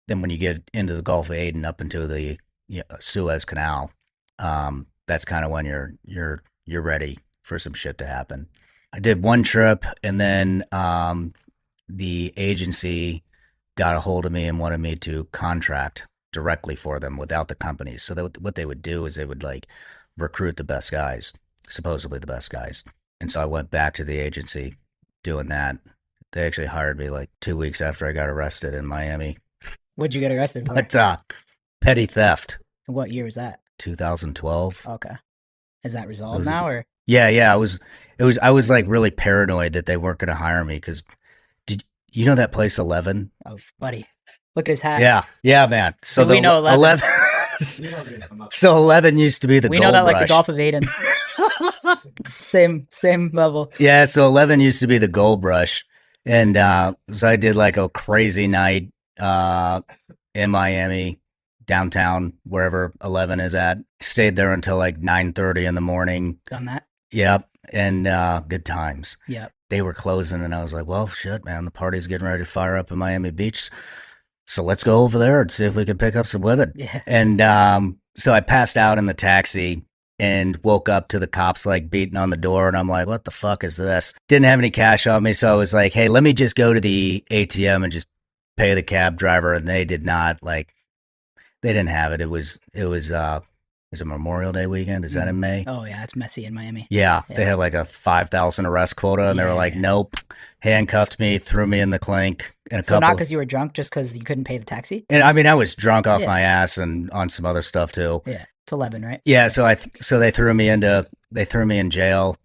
then when you get into the Gulf of Aden up into the Suez Canal, that's kind of when you're ready for some shit to happen. I did one trip, and then the agency got a hold of me and wanted me to contract directly for them without the companies. So what they would do is they would like recruit the best guys, supposedly the best guys. And so I went back to the agency doing that. They actually hired me like 2 weeks after I got arrested in Miami. What'd you get arrested for? But petty theft. What year was that? 2012. Okay. Is that resolved now, or? Yeah. I was like really paranoid that they weren't going to hire me because did you know that place 11? Oh, buddy, look at his hat. Yeah, man. So we know 11. So 11 used to be the we gold know that rush. like the Gulf of Aden. same level. Yeah, so 11 used to be the gold rush, and so I did like a crazy night in Miami, downtown, wherever 11 is at. Stayed there until like 9:30 in the morning. Done that? Yep, and good times. Yep. They were closing, and I was like, well, shit, man, the party's getting ready to fire up in Miami Beach. So let's go over there and see if we can pick up some women. Yeah. And so I passed out in the taxi and woke up to the cops like beating on the door. And I'm like, what the fuck is this? Didn't have any cash on me. So I was like, hey, let me just go to the ATM and just pay the cab driver. And they did not they didn't have it. It was a Memorial Day weekend. Is that in May? Oh yeah. It's messy in Miami. Yeah. They had like a 5,000 arrest quota and they were like, nope, handcuffed me, threw me in the clink. And so not because you were drunk, just because you couldn't pay the taxi? And I mean, I was drunk off my ass and on some other stuff too. Yeah. It's 11, right? Yeah. So they threw me in jail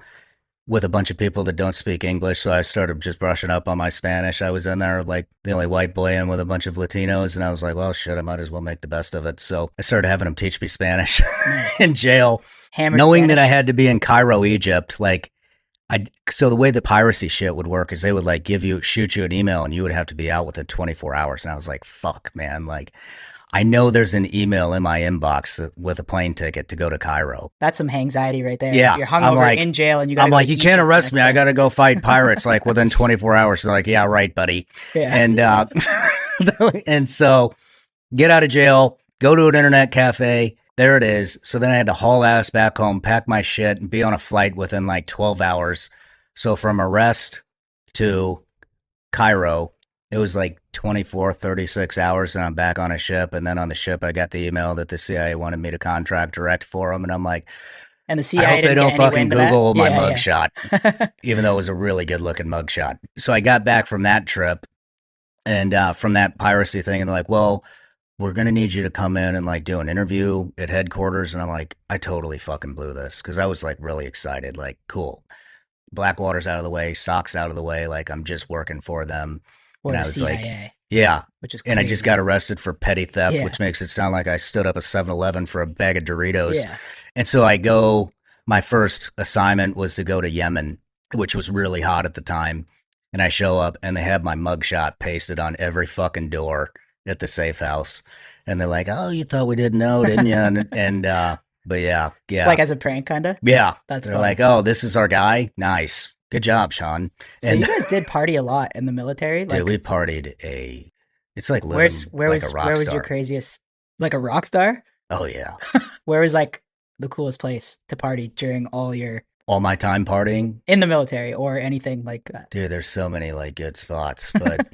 with a bunch of people that don't speak English. So I started just brushing up on my Spanish. I was in there like the only white boy in with a bunch of Latinos. And I was like, well, shit, I might as well make the best of it. So I started having them teach me Spanish in jail, knowing that I had to be in Cairo, Egypt. So the way the piracy shit would work is they would like shoot you an email and you would have to be out within 24 hours. And I was like, fuck, man. Like, I know there's an email in my inbox with a plane ticket to go to Cairo. That's some anxiety right there. Yeah. You're hungover in jail and you got I'm like, you can't arrest me. I got to go fight pirates like within 24 hours. They're like, yeah, right, buddy. Yeah. And, and so get out of jail, go to an internet cafe. There it is. So then I had to haul ass back home, pack my shit, and be on a flight within like 12 hours. So from arrest to Cairo, it was like 24, 36 hours, and I'm back on a ship. And then on the ship, I got the email that the CIA wanted me to contract direct for them. And I'm like, and the CIA I hope they don't fucking Google my mugshot, even though it was a really good looking mugshot. So I got back from that trip and from that piracy thing, and they're like, well, we're going to need you to come in and like do an interview at headquarters. And I'm like, I totally fucking blew this because I was like really excited. Like, cool. Blackwater's out of the way, Sock's out of the way. Like, I'm just working for them. Or and the I was CIA, like, yeah. Which is and I just got arrested for petty theft, Yeah. which makes it sound like I stood up a 7-Eleven for a bag of Doritos. Yeah. And so my first assignment was to go to Yemen, which was really hot at the time. And I show up and they have my mugshot pasted on every fucking door at the safe house. And they're like, oh, you thought we didn't know, didn't you? But yeah. Like as a prank, kind of? Yeah. That's They're funny. like, oh, this is our guy? Nice. Good job, Shawn. So you guys did party a lot in the military? Dude, we partied it's like living where like a rock was star. your craziest, like a rock star? Oh, yeah. Where was like the coolest place to party during all my time partying? In the military or anything like that? Dude, there's so many like good spots. But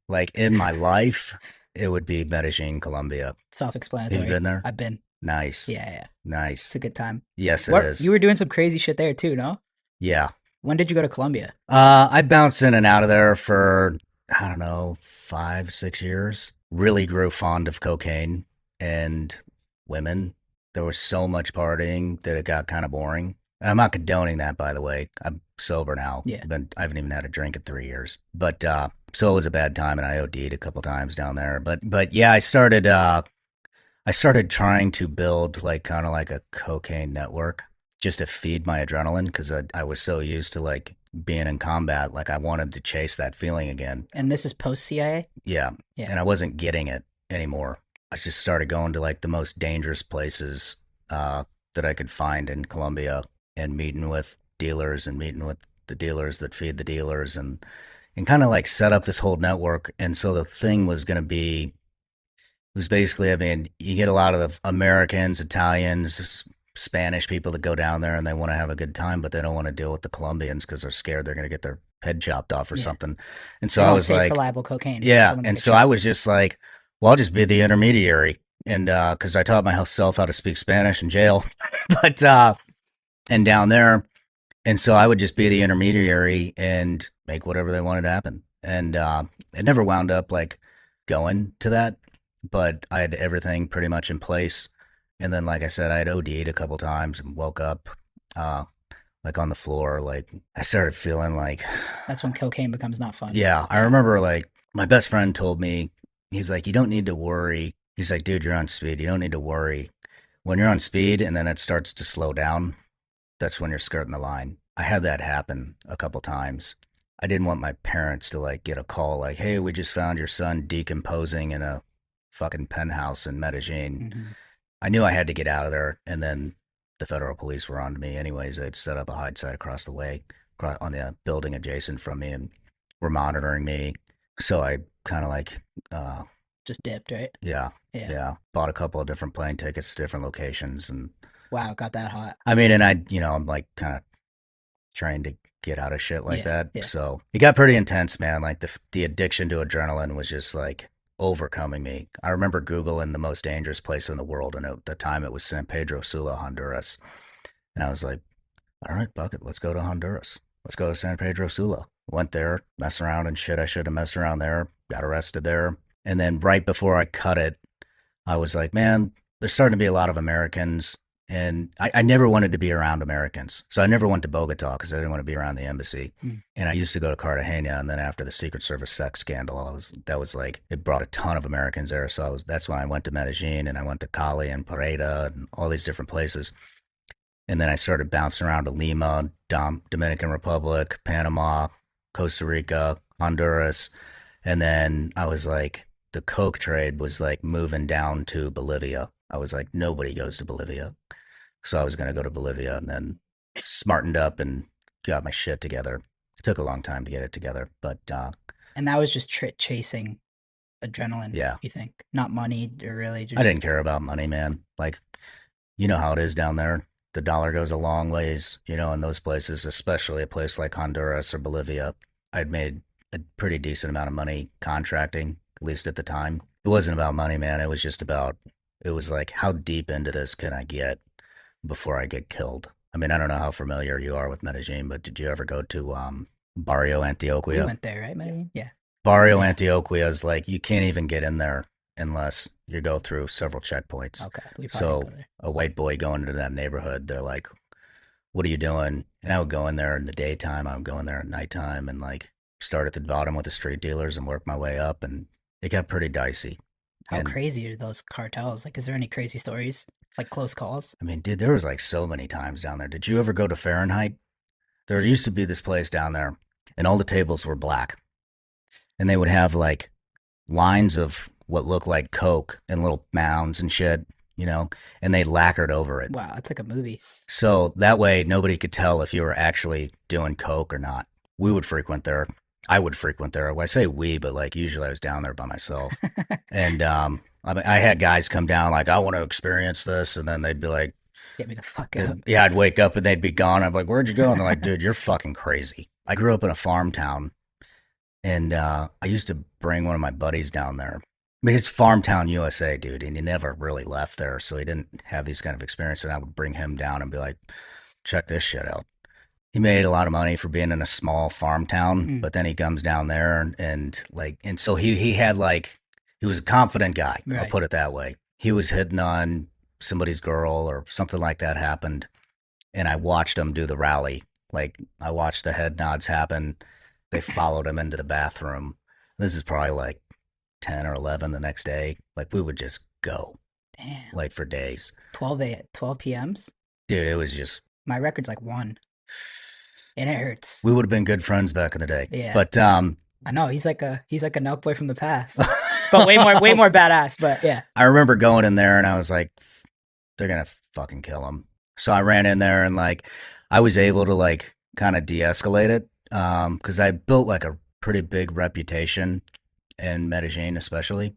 like in my life, it would be Medellin, Colombia. Self-explanatory. Have you been there? I've been. Nice. Yeah. Nice. It's a good time. Yes, it is. You were doing some crazy shit there too, no? Yeah. When did you go to Colombia? I bounced in and out of there for, I don't know, 5-6 years. Really grew fond of cocaine and women. There was so much partying that it got kind of boring. And I'm not condoning that, by the way. I'm sober now. Yeah. I haven't even had a drink in 3 years. But so it was a bad time, and I OD'd a couple times down there. But yeah, I started trying to build like kind of like a cocaine network just to feed my adrenaline because I was so used to like being in combat. Like I wanted to chase that feeling again. And this is post CIA? Yeah. And I wasn't getting it anymore. I just started going to like the most dangerous places that I could find in Colombia and meeting with dealers and meeting with the dealers that feed the dealers and kind of like set up this whole network. And so the thing was going to be was basically, I mean, you get a lot of the Americans, Italians, Spanish people that go down there and they want to have a good time, but they don't want to deal with the Colombians because they're scared they're going to get their head chopped off or Yeah. something. And so They I want was safe, like, reliable cocaine for yeah. someone they And could so I trust. was just like, well, I'll just be the intermediary. And because I taught myself how to speak Spanish in jail, but and down there, and so I would just be the intermediary and make whatever they wanted to happen. And it never wound up like going to that, but I had everything pretty much in place. And then, like I said, I had OD'd a couple times and woke up uh, like on the floor. Like I started feeling like, That's when cocaine becomes not fun. yeah, I Yeah. remember like my best friend told me, he's like, you don't need to worry. He's like, dude, you're on speed. You don't need to worry. When you're on speed and then it starts to slow down, that's when you're skirting the line. I had that happen a couple times. I didn't want my parents to like get a call like, "Hey, we just found your son decomposing in a fucking penthouse in Medellin." Hmm. I knew I had to get out of there, and then the federal police were on to me anyways. They'd set up a hide site across the way on the building adjacent from me and were monitoring me. So I kind of like, uh, Just dipped, right? yeah, Yeah. yeah, bought a couple of different plane tickets to different locations, and Wow, got that hot. I mean, and I'm like kind of trying to get out of shit like Yeah. that. Yeah. So it got pretty intense, man. Like the addiction to adrenaline was just like overcoming me. I remember Googling the most dangerous place in the world, and at the time it was San Pedro Sula, Honduras. And I was like, all right, fuck it, let's go to Honduras. Let's go to San Pedro Sula. Went there, messed around and shit. I should have messed around there. Got arrested there. And then right before I cut it, I was like, man, there's starting to be a lot of Americans, and I never wanted to be around Americans. So I never went to Bogota because I didn't want to be around the embassy. Mm. And I used to go to Cartagena, and then after the Secret Service sex scandal, that was like it brought a ton of Americans there. So that's when I went to Medellin and I went to Cali and Pareda and all these different places. And then I started bouncing around to Lima, Dominican Republic, Panama, Costa Rica, Honduras. And then I was like, the coke trade was like moving down to Bolivia. I was like, nobody goes to Bolivia. So I was going to go to Bolivia and then smartened up and got my shit together. It took a long time to get it together, but And that was just chasing adrenaline, yeah, you think? Not money or really just. I didn't care about money, man. Like, you know how it is down there. The dollar goes a long ways, in those places, especially a place like Honduras or Bolivia. I'd made a pretty decent amount of money contracting, at least at the time. It wasn't about money, man. It was just about, it was like, how deep into this can I get before I get killed? I mean, I don't know how familiar you are with Medellin, but did you ever go to Barrio We Antioquia? went there, right, Medellin? Yeah. Barrio Yeah. Antioquia is like, you can't even get in there unless you go through several checkpoints. Okay. We probably didn't So go there. a white boy going into that neighborhood, they're like, "What are you doing?" And I would go in there in the daytime. I would go in there at nighttime and like start at the bottom with the street dealers and work my way up. And it got pretty dicey. How And crazy are those cartels? Like, is there any crazy stories? Like close calls? I mean, dude, there was like so many times down there. Did you ever go to Fahrenheit? There used to be this place down there, and all the tables were black, and they would have like lines of what looked like coke and little mounds and shit, and they lacquered over it. Wow, it's like a movie. So that way nobody could tell if you were actually doing coke or not. We would frequent there. I would frequent there. Well, I say we, but like usually I was down there by myself. And I mean, I had guys come down like, I want to experience this, and then they'd be like, Get me the fuck out. yeah, I'd wake up and they'd be gone. I'm like, where'd you go? And they're like, dude, you're fucking crazy. I grew up in a farm town, and I used to bring one of my buddies down there. I mean, it's farm town USA, dude, and he never really left there, so he didn't have these kind of experiences. And I would bring him down and be like, check this shit out. He made a lot of money for being in a small farm town, Mm, but then he comes down there and so he had like he was a confident guy, I'll right. put it that way. He was hitting on somebody's girl or something like that happened, and I watched him do the rally. Like I watched the head nods happen. They followed him into the bathroom. This is probably like 10 or 11 the next day. Like we would just go Damn. like for days. 12 p.m.s? Dude, it was just My record's like 1. And it hurts. we would have been good friends back in the day. Yeah. But I know, he's like a Nelk boy from the past. But way more badass, but yeah. I remember going in there and I was like, they're gonna fucking kill him. So I ran in there and like I was able to like kind of de-escalate it because I built like a pretty big reputation in Medellin, especially.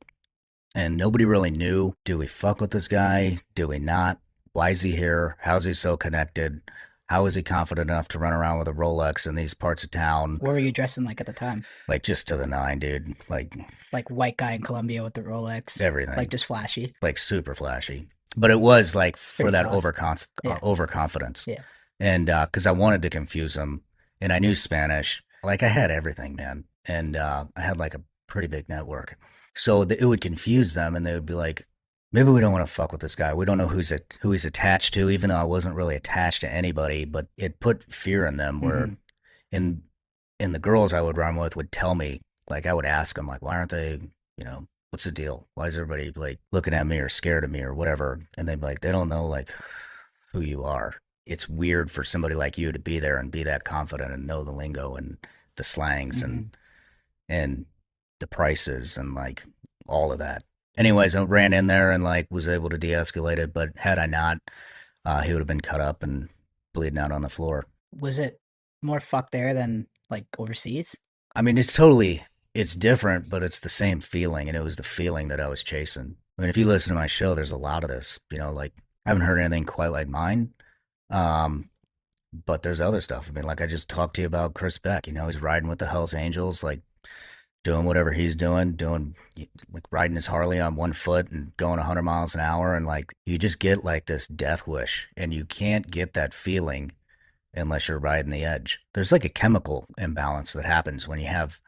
and nobody really knew, do we fuck with this guy? Do we not? Why is he here? How's he so connected? How is he confident enough to run around with a Rolex in these parts of town? What were you dressing like at the time? Like just to the nine, dude. Like Like white guy in Colombia with the Rolex, like everything. just flashy. Like super flashy. But it was like It's for pretty that sauce. Yeah, overconfidence. yeah. And because I wanted to confuse him and I knew Spanish. Like I had everything, man. And I had like a pretty big network. So it would confuse them and they would be like, maybe we don't want to fuck with this guy. We don't know who he's attached to, even though I wasn't really attached to anybody, but it put fear in them where Hmm. in the girls I would run with would tell me, like I would ask them, like, why aren't they, you know, what's the deal? Why is everybody like looking at me or scared of me or whatever? And they'd be like, they don't know like who you are. It's weird for somebody like you to be there and be that confident and know the lingo and the slangs Hmm. and the prices and like all of that. Anyways, I ran in there and like was able to de-escalate it, but had I not, he would have been cut up and bleeding out on the floor. Was it more fuck there than like overseas? I mean, it's different, but it's the same feeling, and it was the feeling that I was chasing. I mean, if you listen to my show, there's a lot of this, like I haven't heard anything quite like mine. Um, but there's other stuff. I mean, like I just talked to you about Chris Beck, he's riding with the Hells Angels, like doing whatever he's doing like riding his Harley on one foot and going 100 miles an hour. And like, you just get like this death wish, and you can't get that feeling unless you're riding the edge. There's like a chemical imbalance that happens when you have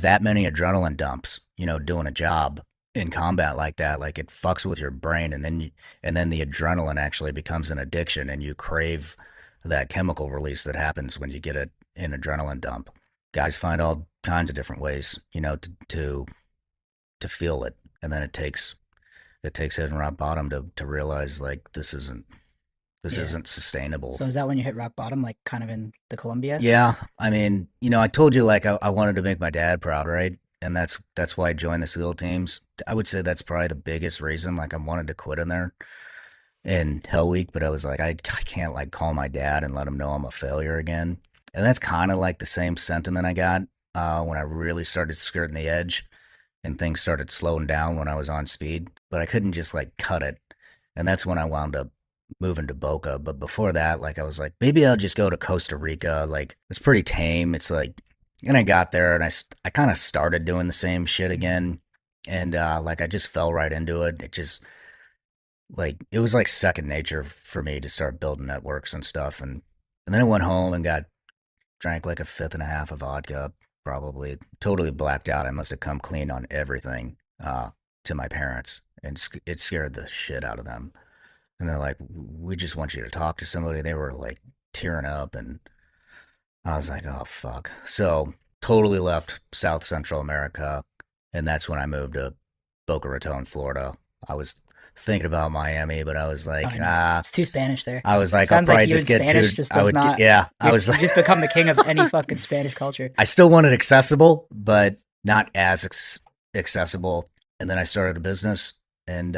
that many adrenaline dumps, doing a job in combat like that, like it fucks with your brain and then the adrenaline actually becomes an addiction and you crave that chemical release that happens when you get an adrenaline dump. Guys find all kinds of different ways, to feel it. And then it takes hitting rock bottom to realize like this Yeah. isn't sustainable. So is that when you hit rock bottom, like kind of in the Columbia? Yeah, I mean, I told you like I wanted to make my dad proud, right? And that's why I joined the SEAL teams. I would say that's probably the biggest reason. Like I wanted to quit in there in Hell Week, but I was like, I can't like call my dad and let him know I'm a failure again. And that's kind of like the same sentiment I got when I really started skirting the edge and things started slowing down when I was on speed. But I couldn't just like cut it, and that's when I wound up moving to Boca. But before that, like I was like, maybe I'll just go to Costa Rica. Like it's pretty tame. It's like, and I got there and I kind of started doing the same shit Mhm. again, and like I just fell right into it. It just like it was like second nature for me to start building networks and stuff, and then I went home and got drank like a fifth and a half of vodka, probably totally blacked out. I must have come clean on everything to my parents, and it scared the shit out of them. And they're like, we just want you to talk to somebody. They were like tearing up, and I was like, oh fuck. So totally left South Central America, and that's when I moved to Boca Raton, Florida. I was thinking about Miami, but I was I like, know. It's too Spanish there. I was like, I'll Sounds like probably you just in get too. Spanish just I does would, not. yeah. I You was like, just become the king of any fucking Spanish culture. I still wanted accessible, but not as accessible. And then I started a business, and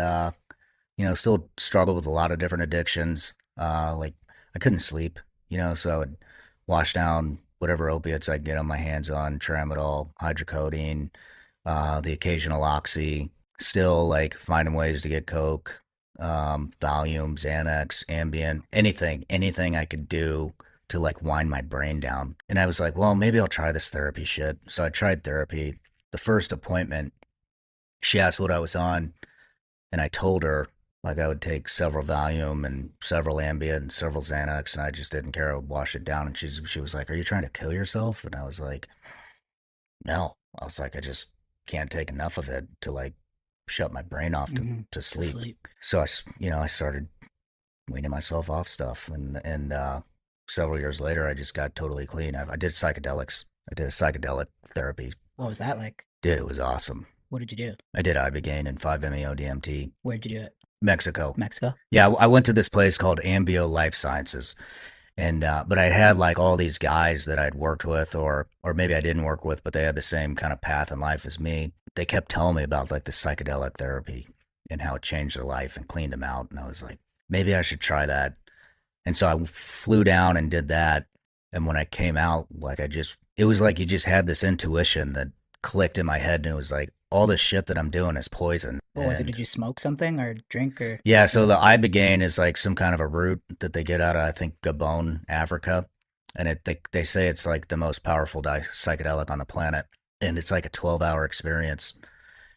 still struggled with a lot of different addictions. Like I couldn't sleep, so I would wash down whatever opiates I could get on my hands on, tramadol, hydrocodone, the occasional oxy. Still like finding ways to get coke, Valium, Xanax, Ambien, anything I could do to like wind my brain down. And I was like, well, maybe I'll try this therapy shit. So I tried therapy. The first appointment, she asked what I was on, and I told her like I would take several Valium and several Ambien and several Xanax, and I just didn't care. I would wash it down, and she was like, "Are you trying to kill yourself?" And I was like, "No." I was like, "I just can't take enough of it to like shut my brain off to To sleep." sleep. So I started weaning myself off stuff, and several years later, I just got totally clean. I did psychedelics. I did a psychedelic therapy. What was that like? Dude, it was awesome. What did you do? I did Ibogaine and 5-MeO DMT. Where'd you do it? Mexico. Mexico? Yeah, I went to this place called Ambio Life Sciences, and but I had like all these guys that I'd worked with, or maybe I didn't work with, but they had the same kind of path in life as me. They kept telling me about like the psychedelic therapy and how it changed their life and cleaned them out, and I was like, maybe I should try that. And so I flew down and did that, and when I came out, like it was like you just had this intuition that clicked in my head, and it was like, all this shit that I'm doing is poison. What was it? And Did you smoke something or drink or? yeah, so the ibogaine is like some kind of a root that they get out of, I think, Gabon, Africa, and they say it's like the most powerful psychedelic on the planet, and it's like a 12-hour experience,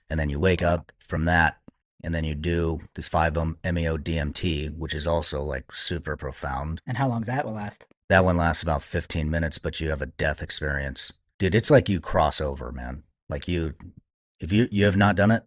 and then you wake Wow. up from that, and then you do this 5-MeO DMT, which is also like super profound. And how long's that will last? That Is one lasts about 15 minutes, but you have a death experience, dude. It's like you cross over, man. Like if you have not done it,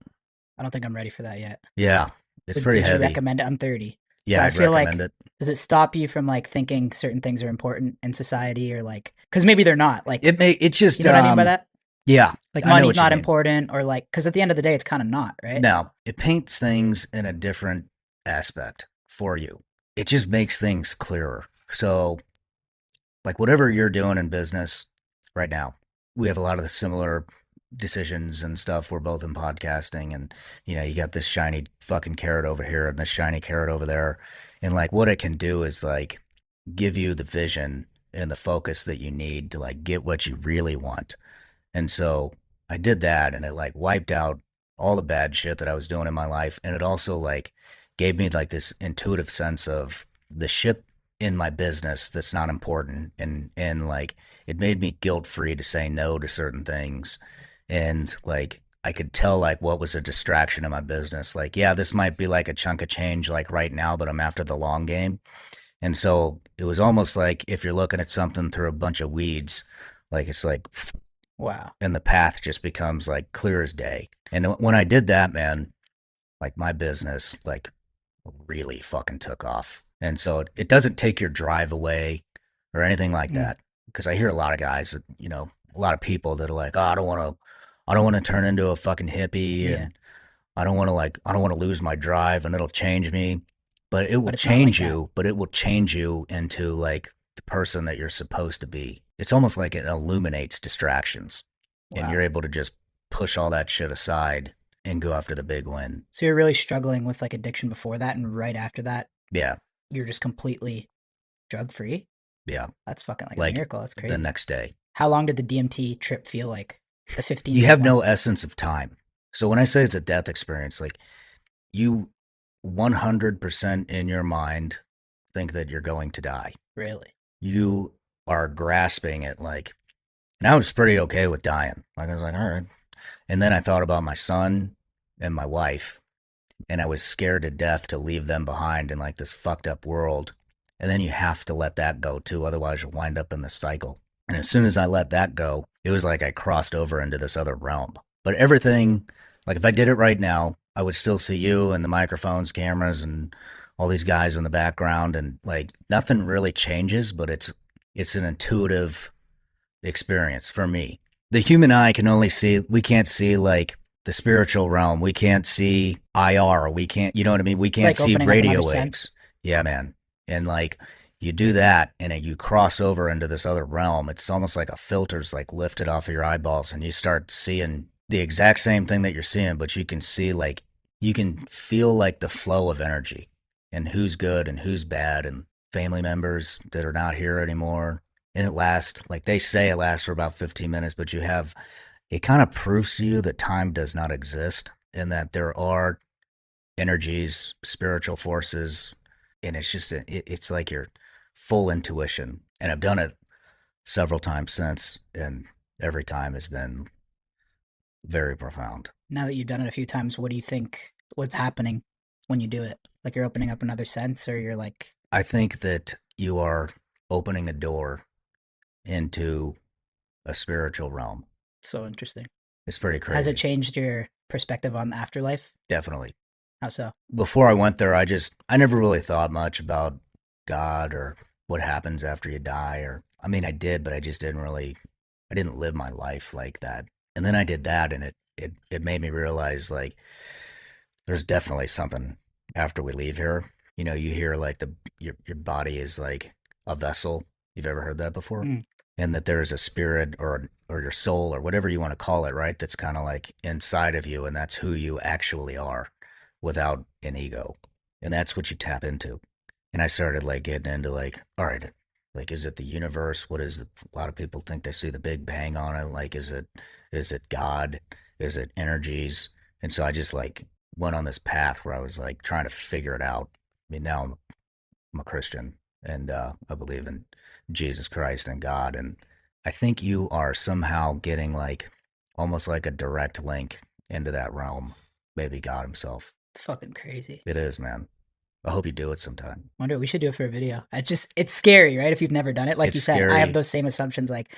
I don't think I'm ready for that yet. yeah, it's pretty Would you heavy. recommend it? I'm 30. So Yeah, I I'd feel recommend like, it. does it stop you from like thinking certain things are important in society or like, because maybe they're not. Like, It you just know what I mean by that? yeah, Like I know money's what you not mean. important or like, because at the end of the day, it's kind of not, right? Now, it paints things in a different aspect for you. It just makes things clearer. So, like whatever you're doing in business right now, we have a lot of the similar decisions and stuff. We're both in podcasting, and you got this shiny fucking carrot over here and this shiny carrot over there. And like what it can do is like give you the vision and the focus that you need to like get what you really want. And so I did that, and it like wiped out all the bad shit that I was doing in my life. And it also like gave me like this intuitive sense of the shit in my business that's not important. And like it made me guilt free to say no to certain things. And like I could tell like what was a distraction in my business. Like, yeah, this might be like a chunk of change like right now, but I'm after the long game. And so it was almost like if you're looking at something through a bunch of weeds, like it's like Wow. and the path just becomes like clear as day. And when I did that, man, like my business like really fucking took off. And so it doesn't take your drive away or anything like Mm, that. Because I hear a lot of guys that, a lot of people that are like, oh, I don't want to turn into a fucking hippie, yeah. and I don't want to lose my drive, and it'll change me. But it will But it's not like change that. you, but it will change you into like the person that you're supposed to be. It's almost like it illuminates distractions, and Wow. you're able to just push all that shit aside and go after the big win. So you're really struggling with like addiction before that. And right after that, Yeah. you're just completely drug free. Yeah. That's fucking like a Like miracle. That's the crazy. next day. How long did the DMT trip feel like? The 15 You minute have one? no essence of time. So when I say it's a death experience, like you 100% in your mind think that you're going to die. Really? You are grasping it like, and I was pretty okay with dying. Like I was like, all right. And then I thought about my son and my wife, and I was scared to death to leave them behind in like this fucked up world. And then you have to let that go too, otherwise you'll wind up in the cycle. And as soon as I let that go, it was like I crossed over into this other realm. But everything, like if I did it right now, I would still see you and the microphones, cameras, and all these guys in the background, and like nothing really changes, but it's an intuitive experience for me. The human eye can only see, we can't see like the spiritual realm. We can't see IR. We can't, you know what I mean? We It's can't like see opening up another radio sense. waves. Yeah, man. And like you do that and you cross over into this other realm. It's almost like a filter's like lifted off of your eyeballs, and you start seeing the exact same thing that you're seeing, but you can see like, you can feel like the flow of energy and who's good and who's bad, and family members that are not here anymore. And it lasts, like they say, it lasts for about 15 minutes, but it kind of proves to you that time does not exist and that there are energies, spiritual forces, and it's just, it's like your full intuition. And I've done it several times since, and every time has been very profound. Now that you've done it a few times, what do you think? What's happening when you do it? Like you're opening up another sense, or you're like, I think that you are opening a door into a spiritual realm. so interesting. It's pretty Has it crazy. changed your perspective on the afterlife? Definitely. How so? Before I went there, I never really thought much about God or what happens after you die. Or, I mean, I did, but I didn't live my life like that. And then I did that, and it made me realize like there's definitely something after we leave here. You hear like your body is like a vessel. You've ever heard that before? Mm. And that there is a spirit or your soul or whatever you want to call it, right? That's kind of like inside of you, and that's who you actually are without an ego. And that's what you tap into. And I started like getting into like, all right, like is it the universe? What is it? A lot of people think they see the Big Bang on it. Like is it God? Is it energies? And so I just like went on this path where I was like trying to figure it out. I mean, now I'm a Christian and I believe in Jesus Christ and God. And I think you are somehow getting like almost like a direct link into that realm. Maybe God Himself. It's fucking crazy. It is, man. I hope you do it sometime. Wonder we should do it for a video. It's scary, right? If you've never done it, like It's you said, I have scary. those same assumptions. Like,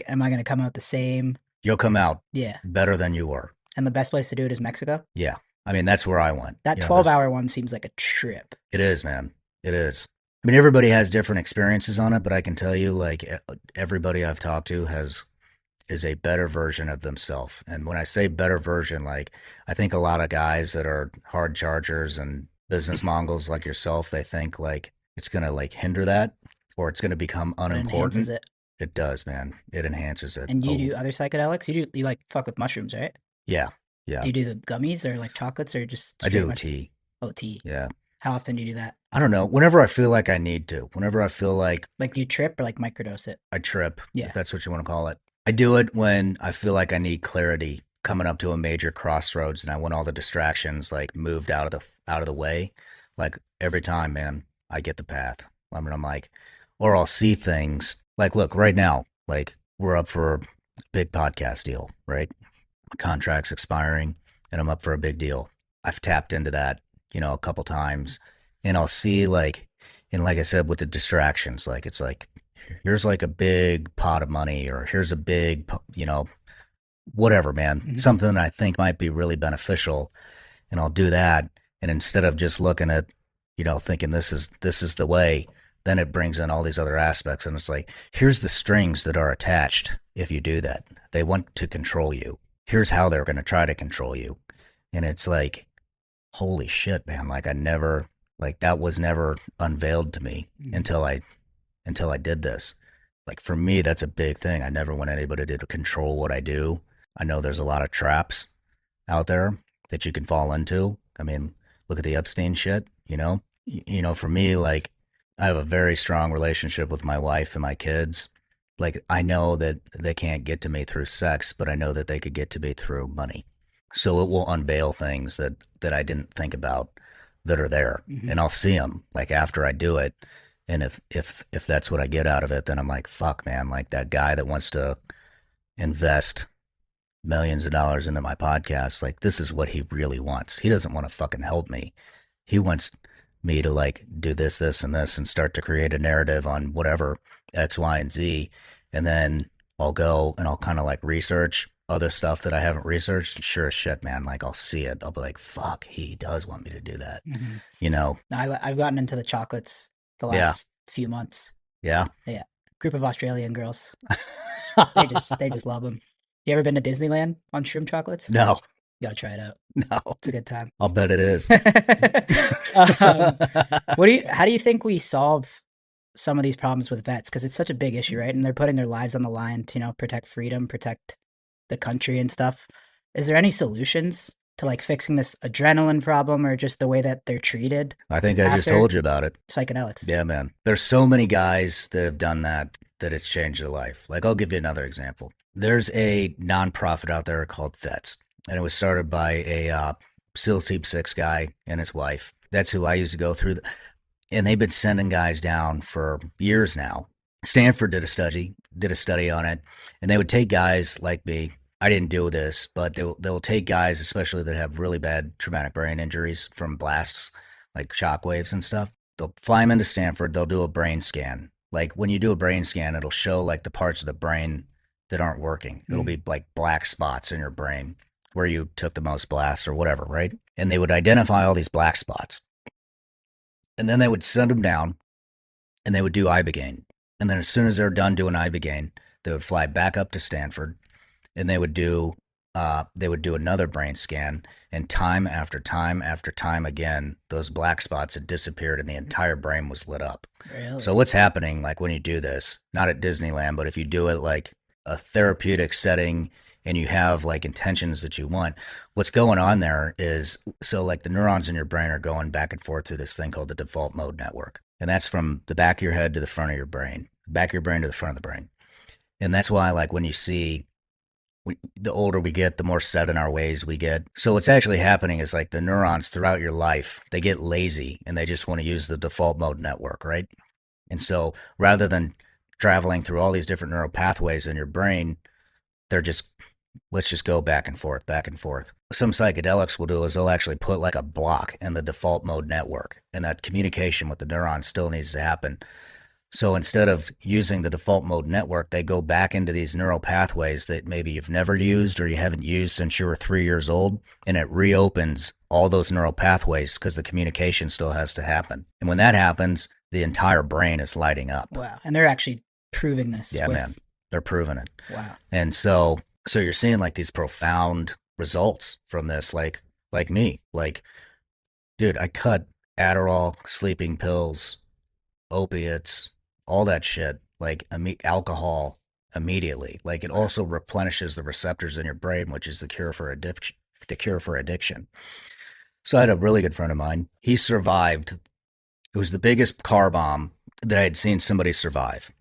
am I gonna come out the same? You'll come out Yeah. better than you were. And the best place to do it is Mexico. Yeah. I mean, that's where I went. That You know, 12-hour one seems like a trip. it is, man. It is. I mean, everybody has different experiences on it, but I can tell you, like, everybody I've talked to is a better version of themselves. And when I say better version, like, I think a lot of guys that are hard chargers and business mongols like yourself, they think like it's gonna like hinder that or it's gonna become It enhances unimportant. it. It does, man. It enhances it. And you Oh, do other psychedelics? You like fuck with mushrooms, right? yeah, yeah. Do you do the gummies or like chocolates or just I straight do mushroom? tea. Oh, tea. Yeah. How often do you do that? I don't know. Whenever I feel like I need to, whenever I feel like Like, do you trip or like microdose it? I trip, if Yeah. that's what you want to call it. I do it when I feel like I need clarity coming up to a major crossroads and I want all the distractions like moved out of the way. Like every time, man, I get the path. I mean, I'm like, or I'll see things like, look, right now, like we're up for a big podcast deal, right? My contract's expiring and I'm up for a big deal. I've tapped into that, a couple times and I'll see like, and like I said, with the distractions, like it's like here's like a big pot of money or here's a big, whatever, man, something that I think might be really beneficial. And I'll do that. And instead of just looking at, thinking this is the way, then it brings in all these other aspects. And it's like, here's the strings that are attached if you do that. They want to control you. Here's how they're going to try to control you. And it's like, holy shit, man. Like I never, like that was never unveiled to me until I did this. Like for me, that's a big thing. I never want anybody to control what I do. I know there's a lot of traps out there that you can fall into. I mean, look at the Epstein shit, for me, like I have a very strong relationship with my wife and my kids. Like I know that they can't get to me through sex, but I know that they could get to me through money. So it will unveil things that I didn't think about that are there, and I'll see them like after I do it. And if that's what I get out of it, then I'm like, fuck, man, like that guy that wants to invest millions of dollars into my podcast, like this is what he really wants. He doesn't want to fucking help me. He wants me to like do this, and this, and start to create a narrative on whatever X, Y, and Z. And then I'll go and I'll kind of like research other stuff that I haven't researched. Sure as shit, man. Like I'll see it. I'll be like, fuck, he does want me to do that. You know? I've gotten into the chocolates the Yeah. last few months. Yeah. Yeah, group of Australian girls. They just love them. You ever been to Disneyland on shroom chocolates? No. You gotta try it out. No. It's a good time. I'll bet it is. How do you think we solve some of these problems with vets? Because it's such a big issue, right? And they're putting their lives on the line to, protect freedom, protect the country and stuff. Is there any solutions to like fixing this adrenaline problem or just the way that they're treated? I think I just After- told you about it. Psychedelics. Yeah, man. There's so many guys that have done that it's changed their life. Like I'll give you another example. There's a nonprofit out there called Vets, and it was started by a SEAL Team 6 guy and his wife. That's who I used to go through. And they've been sending guys down for years now. Stanford did a study on it, and they would take guys like me. I didn't do this, but they'll take guys, especially that have really bad traumatic brain injuries from blasts, like shock waves and stuff. They'll fly them into Stanford. They'll do a brain scan. Like when you do a brain scan, it'll show like the parts of the brain that aren't working. It'll be like black spots in your brain where you took the most blasts or whatever, right? And they would identify all these black spots. And then they would send them down and they would do Ibogaine. And then as soon as they're done doing Ibogaine, they would fly back up to Stanford and they would do another brain scan, and time after time after time again, those black spots had disappeared and the entire brain was lit up. Really? So what's happening, like when you do this, not at Disneyland, but if you do it like a therapeutic setting and you have like intentions that you want, what's going on there is, so like the neurons in your brain are going back and forth through this thing called the default mode network. And that's from the back of your head to the front of your brain, back of your brain to the front of the brain. And that's why like when you see the older we get, the more set in our ways we get. So what's actually happening is like the neurons throughout your life, they get lazy and they just want to use the default mode network, right? And so rather than traveling through all these different neural pathways in your brain, they're just, let's just go back and forth, back and forth. Some psychedelics will do is they'll actually put like a block in the default mode network, and that communication with the neuron still needs to happen. So instead of using the default mode network, they go back into these neural pathways that maybe you've never used or you haven't used since you were 3 years old. And it reopens all those neural pathways because the communication still has to happen. And when that happens, the entire brain is lighting up. Wow. And they're actually proving this. Yeah, man. They're proving it. Wow. And so you're seeing like these profound results from this, like me. Like, dude, I cut Adderall, sleeping pills, opiates, all that shit, like alcohol immediately. Like it also replenishes the receptors in your brain, which is the cure for addiction. The cure for addiction. So I had a really good friend of mine. He survived. It was the biggest car bomb that I had seen somebody survive.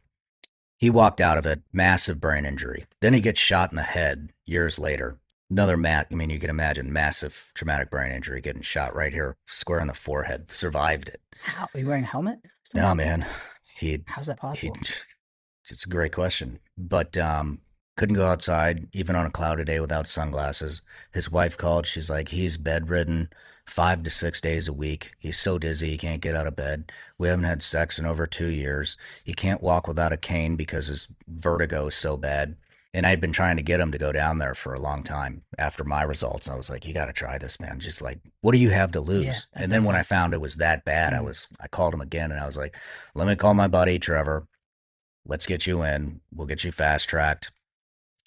He walked out of it, massive brain injury. Then he gets shot in the head years later. Another I mean, you can imagine massive traumatic brain injury, getting shot right here, square in the forehead. Survived it. How? Are you wearing a helmet? No, man. How's that possible? It's a great question. But couldn't go outside, even on a cloudy day without sunglasses. His wife called. She's like, he's bedridden 5 to 6 days a week. He's so dizzy, he can't get out of bed. We haven't had sex in over 2 years. He can't walk without a cane because his vertigo is so bad. And I'd been trying to get him to go down there for a long time after my results. I was like, you got to try this, man. Just like, what do you have to lose? Yeah, and then when I found it was that bad, I called him again and I was like, let me call my buddy, Trevor. Let's get you in. We'll get you fast tracked.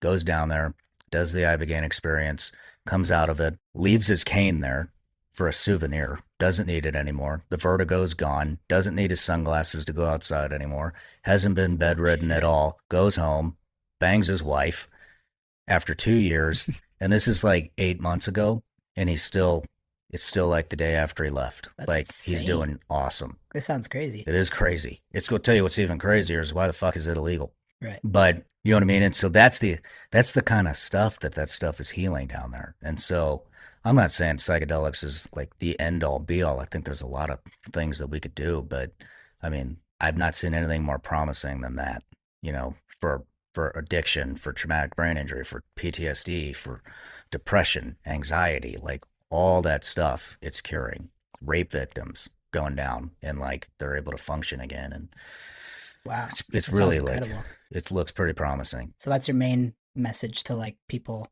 Goes down there, does the Ibogaine experience, comes out of it, leaves his cane there for a souvenir, doesn't need it anymore. The vertigo's gone, doesn't need his sunglasses to go outside anymore, hasn't been bedridden at all, goes home, bangs his wife after 2 years. And this is like 8 months ago. And it's still like the day after he left. That's like insane. He's doing awesome. This sounds crazy. It is crazy. It's going to tell you what's even crazier is why the fuck is it illegal? Right. But you know what I mean? And so that's the kind of stuff that stuff is healing down there. And so I'm not saying psychedelics is like the end all be all. I think there's a lot of things that we could do, but I mean, I've not seen anything more promising than that, you know, for addiction, for traumatic brain injury, for PTSD, for depression, anxiety, like all that stuff it's curing. Rape victims going down and like they're able to function again. And wow, it's really like it looks pretty promising. So that's your main message to like people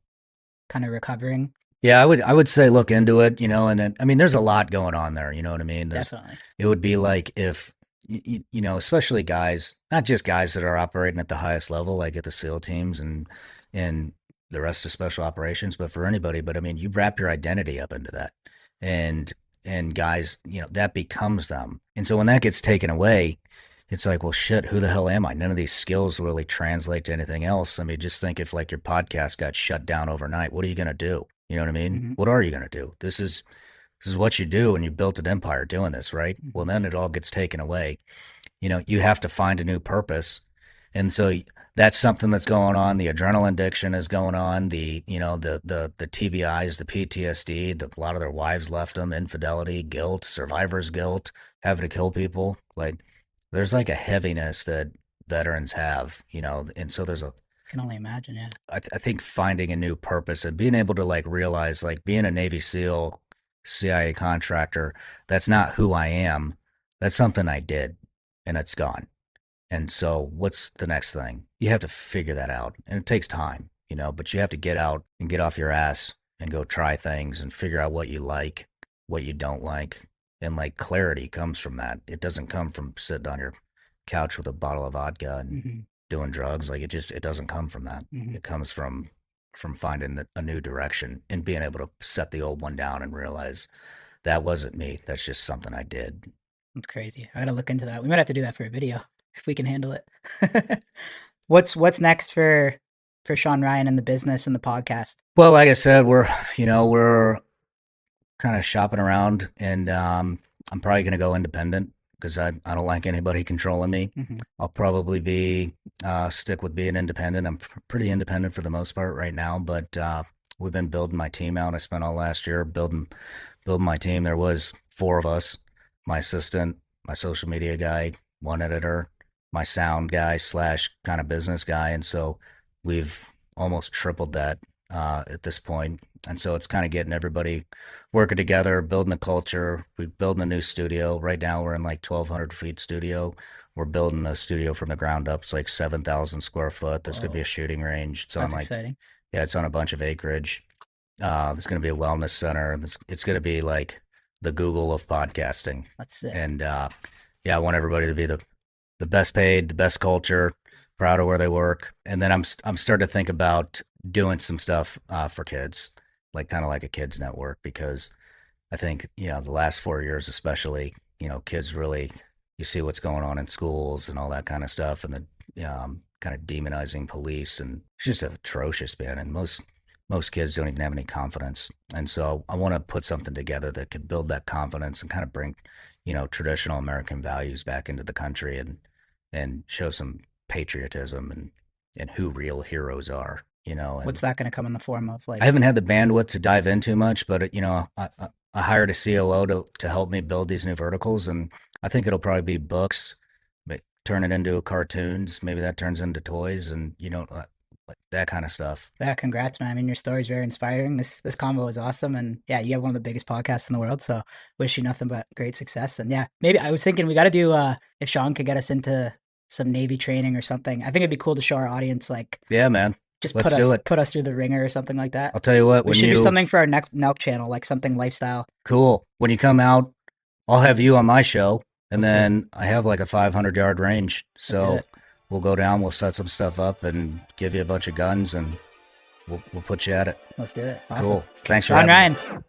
kind of recovering. Yeah, I would say look into it, you know, and then I mean there's a lot going on there, you know what I mean? Definitely. It would be like if you know, especially guys, not just guys that are operating at the highest level, like at the SEAL teams and the rest of special operations, but for anybody. But I mean, you wrap your identity up into that, and guys, you know, that becomes them. And so when that gets taken away, it's like, well, shit, who the hell am I? None of these skills really translate to anything else. I mean, just think if like your podcast got shut down overnight, what are you gonna do? You know what I mean? Mm-hmm. What are you gonna do? This is what you do, and you built an empire doing this, right? Mm-hmm. Well, then it all gets taken away. You know, you have to find a new purpose. And so that's something that's going on. The adrenaline addiction is going on. The, you know, the TBIs, the PTSD, a lot of their wives left them, infidelity, guilt, survivor's guilt, having to kill people. Like there's like a heaviness that veterans have, you know, and so there's a, I can only imagine. Yeah. I think finding a new purpose and being able to like realize like being a Navy SEAL, CIA contractor, that's not who I am. That's something I did and it's gone. And so what's the next thing? You have to figure that out. And it takes time, you know, but you have to get out and get off your ass and go try things and figure out what you like, what you don't like. And like clarity comes from that. It doesn't come from sitting on your couch with a bottle of vodka and doing drugs. Like it doesn't come from that. It comes from finding a new direction and being able to set the old one down and realize that wasn't me. That's just something I did. That's crazy. I gotta look into that. We might have to do that for a video if we can handle it. What's next for Shawn Ryan and the business and the podcast? Well, like I said, we're kind of shopping around, and I'm probably going to go independent. because I don't like anybody controlling me. Hmm. I'll probably be stick with being independent. I'm pretty independent for the most part right now, but we've been building my team out. I spent all last year building my team. There was four of us: my assistant, my social media guy, one editor, my sound guy slash kind of business guy, and so we've almost tripled that at this point. And so it's kind of getting everybody working together, building a culture. We're building a new studio. Right now we're in like 1,200 feet studio. We're building a studio from the ground up. It's like 7,000 square foot. There's going to be a Whoa, shooting range. It's on that's like, exciting. yeah, it's on a bunch of acreage. There's going to be a wellness center. It's going to be like the Google of podcasting. That's sick. And yeah, I want everybody to be the best paid, the best culture, proud of where they work. And then I'm starting to think about doing some stuff for kids, like kind of like a kids network, because I think, the last 4 years, especially, kids really, you see what's going on in schools and all that kind of stuff, and the kind of demonizing police, and it's just atrocious, man. And most kids don't even have any confidence. And so I want to put something together that could build that confidence and kind of bring, traditional American values back into the country, and show some patriotism and who real heroes are, What's and that going to come in the form of? I Like, haven't had the bandwidth to dive in too much, but I hired a COO to help me build these new verticals, and I think it'll probably be books, but turn it into cartoons. Maybe that turns into toys, and like that kind of stuff. yeah, congrats, man. I mean, your story's very inspiring. This combo is awesome, and yeah, you have one of the biggest podcasts in the world. So, wish you nothing but great success. And yeah, maybe I was thinking we got to do if Shawn could get us into some Navy training or something. I think it'd be cool to show our audience, like, Yeah, man, just let's do it. put us through the ringer or something like that. I'll tell you what. We When should do you something for our next Nelk channel, like something lifestyle. Cool. When you come out, I'll have you on my show, and Let's do it. then I have like a 500-yard range, Let's do so it. we'll go down. We'll set some stuff up and give you a bunch of guns, and we'll put you at it. Let's do it. Awesome. Cool. Thanks for Shawn having me. Ryan.